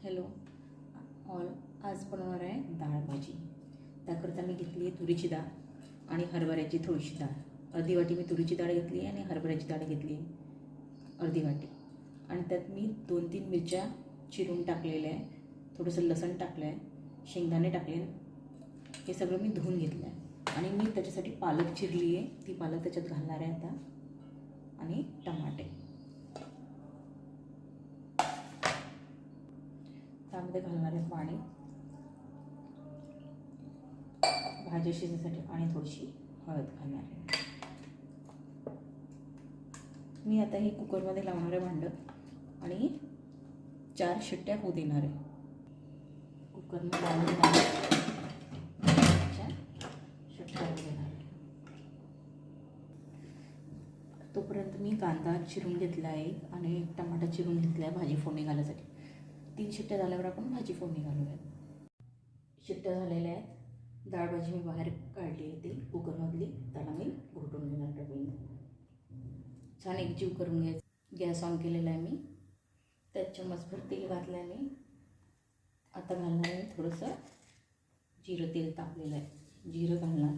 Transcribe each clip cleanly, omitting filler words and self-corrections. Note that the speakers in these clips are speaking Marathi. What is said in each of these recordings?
हॅलो ऑल, आज बनवणार आहे डाळ भाजी. त्याकरता मी घेतली आहे तुरीची डाळ आणि हरभऱ्याची थोडीशी डाळ. अर्धी वाटी मी तुरीची डाळ घेतली आहे आणि हरभऱ्याची डाळ घेतली आहे अर्धी वाटी. आणि त्यात मी 2-3 मिरच्या चिरून टाकलेल्या आहे, थोडंसं लसण टाकलं आहे, शेंगदाणे टाकले. हे सगळं मी धुवून घेतलं आहे आणि मी त्याच्यासाठी पालक चिरली आहे, ती पालक त्याच्यात घालणार आहे आता. आणि टमाटे त्यामध्ये घालणार आहे पाणी भाजी शिजण्यासाठी आणि थोडीशी हळद घालणार आहे. मी आता हे कुकरमध्ये लावणार आहे भांडं आणि 4 शिट्ट्या होऊ देणार आहे. कुकरमध्ये लावून 4 शिट्ट्या होऊ देणार आहे. तोपर्यंत मी कांदा चिरून घेतला आहे आणि टमाटा चिरून घेतला आहे भाजी फोडणी घालायसाठी. 3 शिट्ट्या झाल्यावर आपण भाजी फोडणी घालूया. शिट्ट्या झालेल्या आहेत. डाळ भाजी मी बाहेर काढली आहे ती कुकरमधली, त्याला मी घोटून घेणार डब्याने. छान एकजीव करून घ्यायचं. गॅस ऑन केलेला आहे मी. त्यात चम्मचभर तेल घातलं आहे मी. आता घालणार आहे थोडंसं जिरं. तेल तापलेलं आहे, जिरं घालणार,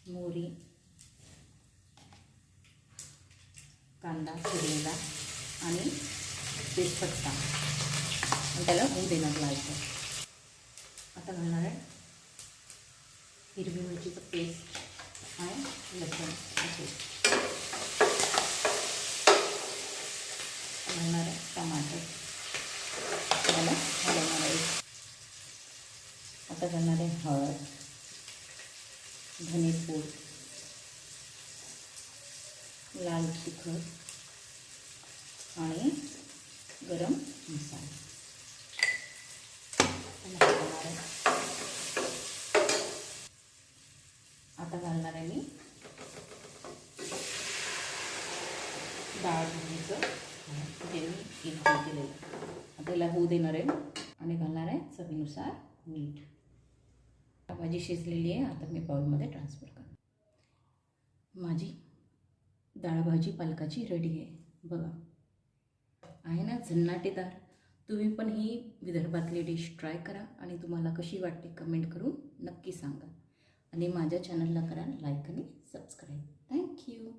मोहरी, कांदा चिरलेला आणि तेजपत्ता, आणि त्याला होऊ देणार लालसर. आता घालणार आहे हिरवी मिरचीचं पेस्ट आणि लसूण पेस्ट. घालणार आहे टमाटर, त्याला हलवणार आहे. आता घालणार आहे हळद, धनेपूड, लाल तिखट आणि गरम मसाला. आता घालणार आहे मी डाळ भाजीचं जे मी एकजीव केलेलं. आता याला होऊ देणार आहे आणि घालणार आहे चवीनुसार मीठ. भाजी शिजलेली आहे. आता मी बाउलमध्ये ट्रान्सफर करते. माझी डाळ भाजी पालकाची रेडी आहे. बघा, आहे ना झन्नाटेदार. तुम्ही पण ही विदर्भातली डिश ट्राय करा आणि तुम्हाला कशी वाटते कमेंट करून नक्की सांगा. आणि माझ्या चॅनलला करा लाईक आणि सबस्क्राईब. थँक्यू.